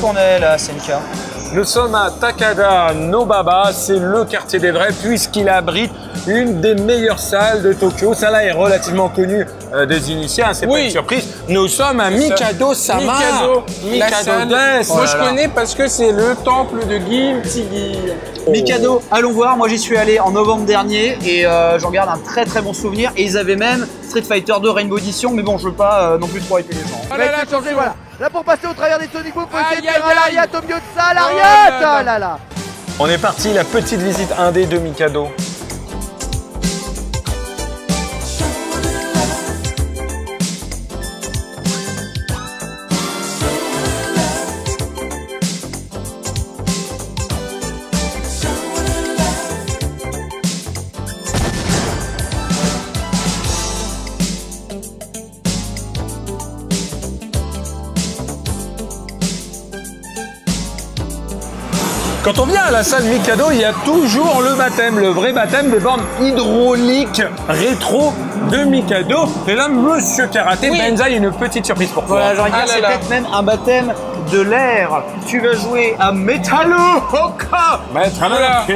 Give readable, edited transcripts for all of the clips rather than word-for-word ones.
qu'on est là, Senka? Nous sommes à Takada Nobaba, c'est le quartier des vrais puisqu'il abrite une des meilleures salles de Tokyo. Celle-là est relativement connue des initiés, hein, c'est pas une surprise. Nous sommes à Mikado-sama. Mikado Dance. Moi je connais parce que c'est le temple de Guilty Gear. Mikado, allons voir, moi j'y suis allé en novembre dernier et j'en garde un très très bon souvenir. Et ils avaient même Street Fighter 2 Rainbow Edition, mais bon, je veux pas non plus trop hyper les gens. Ah là là, voilà. Là pour passer au travers des Sonic Boom, faut essayer de faire un lariat au milieu de ça, lariat. Oh là là. On est parti, la petite visite 1D de Mikado. Quand on vient à la salle Mikado, il y a toujours le baptême, le vrai baptême des bornes hydrauliques rétro de Mikado. Et là, Monsieur Karaté, Benza, il y a une petite surprise pour toi. Voilà, j'aurais dit, c'est peut-être même un baptême de l'air. Tu vas jouer à Metalo Hoka. Metalo Hoka.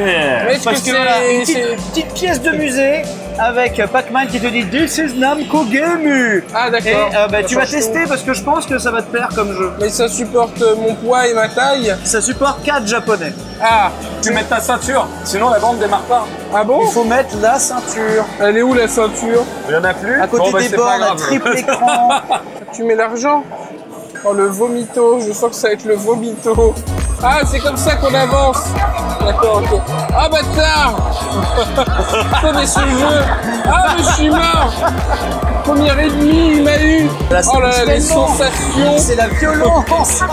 Parce que voilà, une petite pièce de musée avec Pac-Man qui te dit This is Namco Game. Ah d'accord. Et tu vas tester parce que je pense que ça va te plaire comme jeu. Mais ça supporte mon poids et ma taille. Ça supporte 4 japonais. Ah, tu mets ta ceinture, sinon la bande démarre pas. Ah bon? Il faut mettre la ceinture. Elle est où la ceinture? Il y en a plus. À côté des bornes, à triple écran. Tu mets l'argent? Oh le vomito, je sens que ça va être le vomito. Ah c'est comme ça qu'on avance. D'accord, ok. Ah bâtard. Mais ce jeu. Ah mais je suis mort. Première et demi, il m'a eu. Là, oh là là, les sensations. C'est la violence.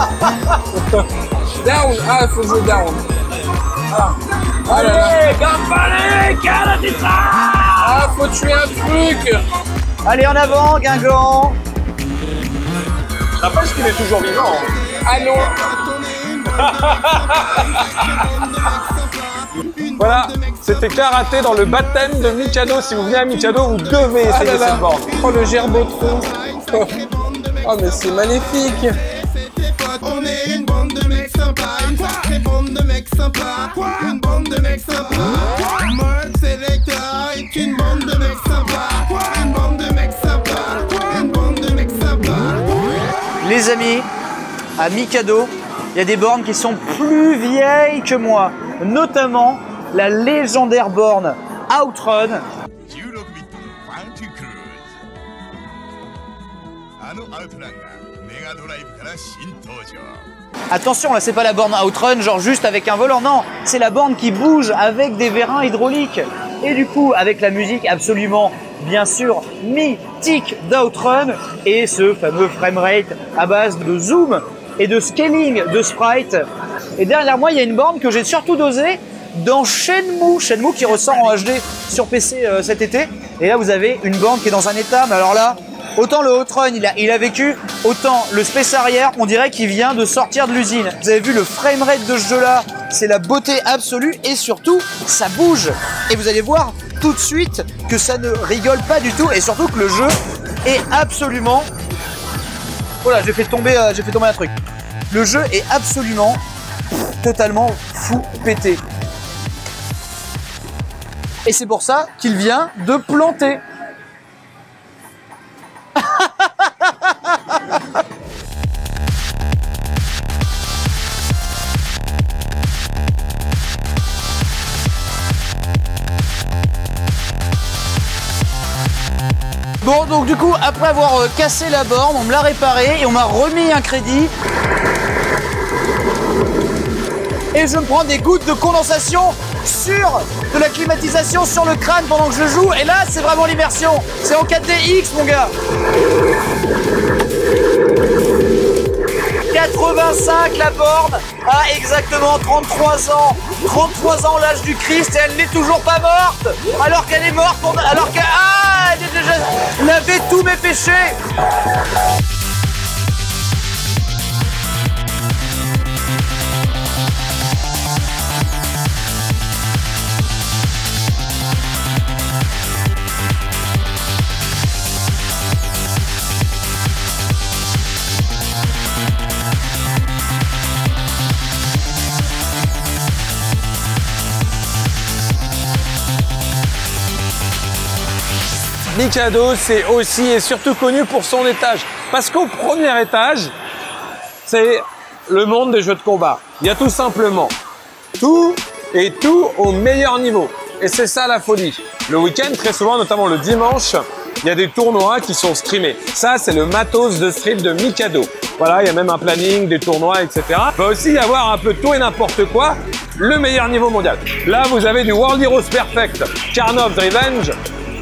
Down. Ah, il faut jouer down. Ah. Allez, Gambale, Karatita. Ah, faut tuer un truc. Allez, en avant, Guingamp. N'empêche qu'il est toujours vivant. Ah non. Voilà, c'était Karaté dans le baptême de Mikado. Si vous venez à Mikado, vous devez essayer cette borne. Oh, le gerbotron. Oh, mais c'est magnifique. On est une bande de mecs sympas, une sacrée bande de mecs sympas, une bande de mecs sympas. Mode Selector est une bande de mecs sympas, une bande de mecs sympas, une bande de mecs sympas. Les amis, à Mikado, il y a des bornes qui sont plus vieilles que moi, notamment la légendaire borne Outrun. Attention, là c'est pas la borne Outrun, genre juste avec un volant, non, c'est la borne qui bouge avec des vérins hydrauliques. Et du coup, avec la musique absolument, bien sûr, mythique d'Outrun et ce fameux framerate à base de zoom et de scaling de sprite. Et derrière moi, il y a une borne que j'ai surtout dosée dans Shenmue qui ressort en HD sur PC cet été. Et là, vous avez une borne qui est dans un état, mais alors là, autant le Outrun, il a vécu, autant le Space Harrier, on dirait qu'il vient de sortir de l'usine. Vous avez vu le framerate de ce jeu-là, c'est la beauté absolue et surtout, ça bouge. Et vous allez voir tout de suite que ça ne rigole pas du tout et surtout que le jeu est absolument... Voilà, j'ai fait tomber un truc. Le jeu est absolument, totalement fou pété. Et c'est pour ça qu'il vient de planter. Bon, donc du coup, après avoir cassé la borne, on me l'a réparée et on m'a remis un crédit. Et je me prends des gouttes de condensation sur de la climatisation sur le crâne pendant que je joue. Et là, c'est vraiment l'immersion. C'est en 4DX, mon gars. 85, la borne a exactement 33 ans. 33 ans, l'âge du Christ, et elle n'est toujours pas morte. Alors qu'elle est morte, alors qu'elle a déjà lavé tous mes péchés. Mikado, c'est aussi et surtout connu pour son étage. Parce qu'au premier étage, c'est le monde des jeux de combat. Il y a tout simplement tout et tout au meilleur niveau. Et c'est ça la folie. Le week-end, très souvent, notamment le dimanche, il y a des tournois qui sont streamés. Ça, c'est le matos de stream de Mikado. Voilà, il y a même un planning, des tournois, etc. Il va aussi y avoir un peu tout et n'importe quoi, le meilleur niveau mondial. Là, vous avez du World Heroes Perfect, Karnov's Revenge.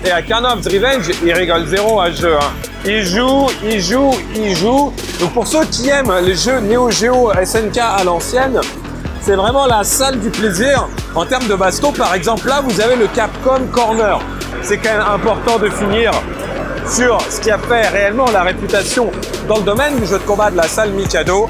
Et à Karnov's Revenge, il rigole zéro à ce jeu. Hein. Il joue. Donc pour ceux qui aiment les jeux Neo Geo SNK à l'ancienne, c'est vraiment la salle du plaisir. En termes de baston, par exemple, là, vous avez le Capcom Corner. C'est quand même important de finir sur ce qui a fait réellement la réputation dans le domaine du jeu de combat de la salle Mikado.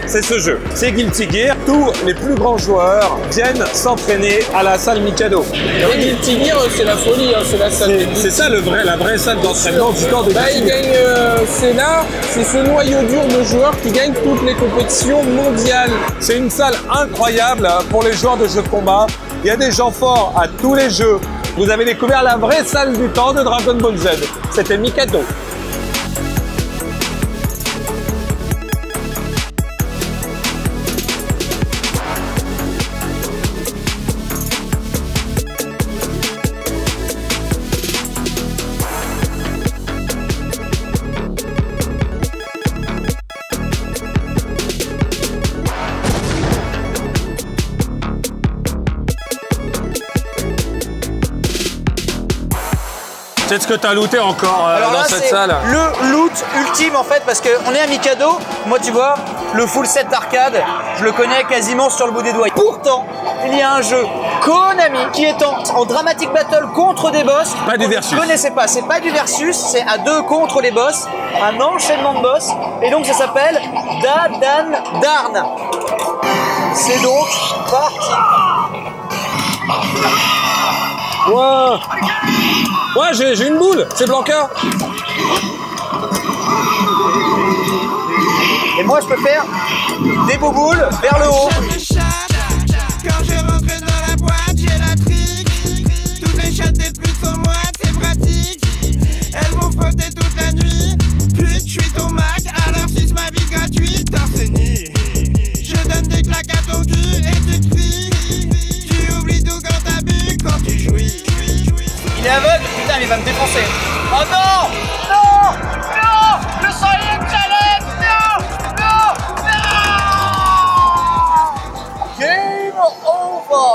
C'est ce jeu, c'est Guilty Gear. Tous les plus grands joueurs viennent s'entraîner à la salle Mikado. Et Guilty Gear, c'est la folie, hein, c'est la salle. C'est ça la vraie salle d'entraînement du temps de Guilty Gear. C'est ce noyau dur de joueurs qui gagnent toutes les compétitions mondiales. C'est une salle incroyable pour les joueurs de jeux de combat. Il y a des gens forts à tous les jeux. Vous avez découvert la vraie salle du temps de Dragon Ball Z. C'était Mikado. C'est ce que tu as looté encore dans cette salle. Le loot ultime en fait, parce qu'on est à Mikado. Moi, tu vois, le full set arcade, je le connais quasiment sur le bout des doigts. Pourtant, il y a un jeu Konami qui est en dramatic battle contre des boss. Pas du versus. Vous ne connaissez pas, c'est pas du versus, c'est à deux contre les boss, un enchaînement de boss. Et donc ça s'appelle Dadan Darn. C'est donc parti. Wow. Ouais, j'ai une boule, c'est Blanca. Et moi, je peux faire des bouboules vers le haut. Quand je rentre dans la boîte, j'ai la trique. Toutes les chattes des plus sur moi, c'est pratique. Elles vont frotter toute la nuit. Plus je suis ton Mac, alors suce ma vie gratuite. Torse nu, je donne des claques à ton cul et tu cries. Tu oublies tout quand t'as bu, quand tu jouis. Il est aveugle, putain, il va me défoncer. Oh non! Non! Non! Le Silent Challenge! Non! Non! Non! Game over!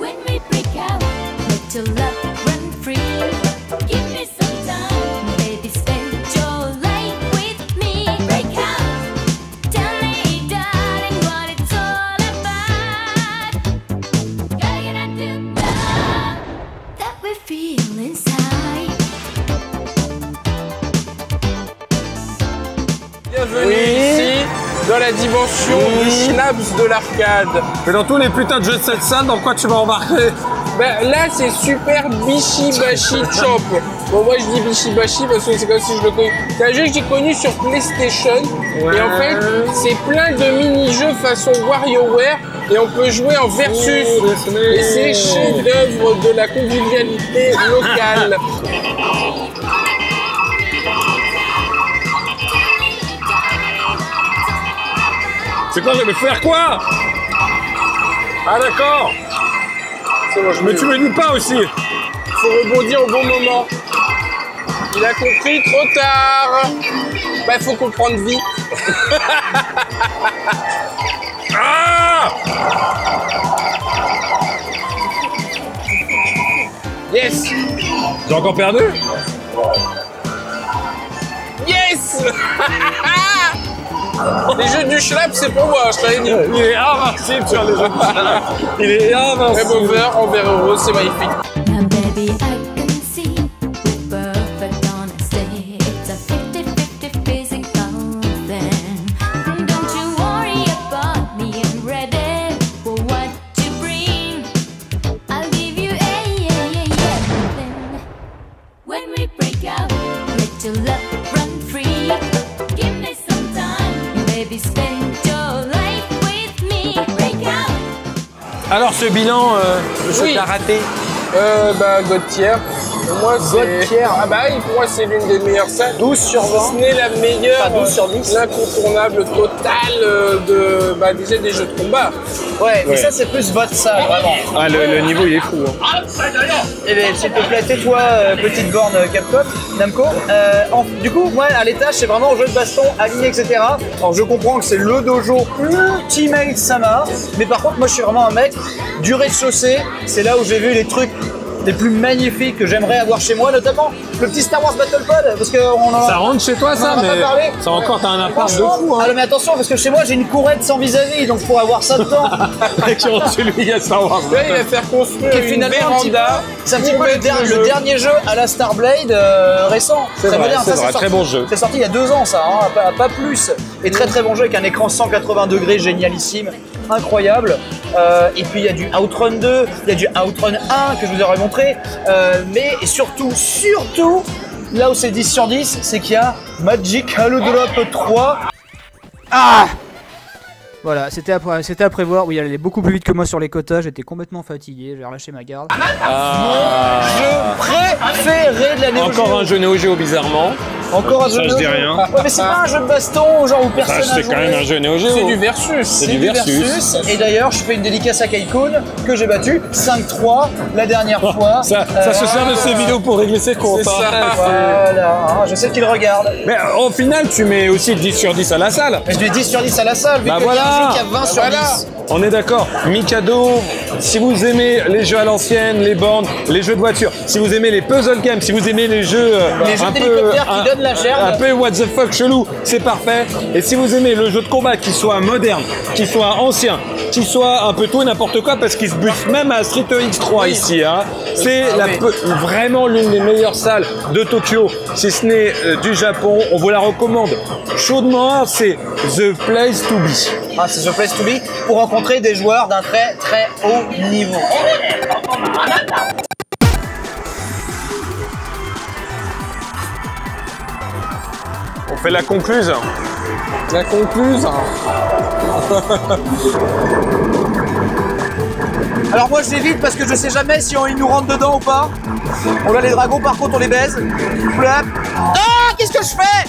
When we break out, let your love run free. Give me some time, baby, spend your life with me. Break out, tell me, darling, what it's all about. Gotta get out to love that we feel inside. Bienvenue ici, dans la dimension du schnapps de l'arcade. Mais dans tous les putains de jeux de cette salle, dans quoi tu vas embarquer? Ben, là, c'est Super Bishibashi Chop. Bon, moi, je dis Bishibashi parce que c'est comme si je le connais. C'est un jeu que j'ai connu sur PlayStation. Ouais. Et en fait, c'est plein de mini-jeux façon WarioWare. Et on peut jouer en versus. Et c'est chef-d'œuvre de la convivialité locale. C'est quoi, je vais faire quoi? Ah d'accord. C'est bon, Mais tu me dis pas aussi. faut rebondir au bon moment. Il a compris trop tard. Bah, il faut comprendre vite. Ah! Yes. J'ai encore perdu? Yes. Les jeux du schlapp, c'est pour moi, je t'avais dit. Il est invincible sur les jeux de schlapp. Il est invincible. Même over, en vert rose, c'est magnifique. Now, baby, I can see with perfect honesty. It's a 50-50 physical thing. And don't you worry about me, I'm ready for what you bring. I'll give you everything. When we break out, let your love run free. Give me some time, baby, spend your life with me. Break out. Alors ce bilan, je Oui. t'ai raté. Bah, God tier. Pour moi, c'est... Pierre. Ah bah oui, pour moi, c'est l'une des meilleures salles. 12 sur 20. Ce n'est la meilleure, Enfin, 12 sur 10. l'incontournable total déjà des jeux de combat. Ouais, mais ça, c'est plus votre salle, vraiment. Ah, le niveau, il est fou. Hein. Eh bien, s'il te plaît, tais-toi, petite borne Capcom, Namco. Du coup, moi, à l'étage, c'est vraiment jeu de baston, aligné, etc. Alors, je comprends que c'est le dojo Ultimate Sama, mais par contre, moi, je suis vraiment un mec du rez-de-chaussée. C'est là où j'ai vu les trucs les plus magnifiques que j'aimerais avoir chez moi, notamment le petit Star Wars Battle Pod, parce que Ça rentre chez toi, ça, mais ça encore, t'as un appart de fou. Hein. Ah, mais attention, parce que chez moi, j'ai une courette sans vis-à-vis, donc pour avoir ça dedans. Celui, il y a Star Wars. Là, il va faire construire Qui est une finalement véranda. C'est un petit peu le dernier jeu à la Starblade récent. C'est très vrai, moderne. c'est Ça, vrai, sorti- très bon jeu. C'est sorti il y a 2 ans, ça, hein, pas plus. Et très très bon jeu avec un écran 180 degrés, génialissime, incroyable. Et puis il y a du Outrun 2, il y a du Outrun 1 que je vous aurais montré. Mais surtout, là où c'est 10 sur 10, c'est qu'il y a Magic Halo Drop 3. Ah! Voilà, c'était à prévoir. Oui, elle allait beaucoup plus vite que moi sur les quotas. J'étais complètement fatigué. J'ai relâché ma garde. Mon jeu préféré de l'année. Encore un jeu Neo Geo, bizarrement. Encore un jeu Ça, je dis rien. Ouais, mais c'est pas un jeu de baston, genre où personne C'est quand même un jeu Neo Geo. C'est du versus. C'est du versus. Et d'ailleurs, je fais une dédicace à Kaikun que j'ai battu 5-3 la dernière fois. Ça se sert de ces vidéos pour régler ses comptes. C'est hein. ça. Voilà, hein, je sais qu'il regarde. Mais au final, tu mets aussi 10 sur 10 à la salle. Mais je lui ai 10 sur 10 à la salle, vu Bah que voilà. il y a un jeu qui a 20 sur 10. On est d'accord. Mikado, si vous aimez les jeux à l'ancienne, les bornes, les jeux de voiture, si vous aimez les puzzle games, si vous aimez les jeux un peu d'hélicoptères qui donnent la gerbe. un peu what the fuck chelou, c'est parfait. Et si vous aimez le jeu de combat qui soit moderne, qui soit ancien, qui soit un peu tout et n'importe quoi, parce qu'il se bute même à Street X3 ici, hein. C'est vraiment l'une des meilleures salles de Tokyo, si ce n'est du Japon. On vous la recommande chaudement. C'est The Place to Be. Ah, c'est The Place to Be pour rencontrer des joueurs d'un très très haut niveau. On fait la concluse. La concluse. Alors moi j'évite parce que je sais jamais si ils nous rentrent dedans ou pas. On a les dragons, par contre on les baise. Plap. Ah, qu'est-ce que je fais?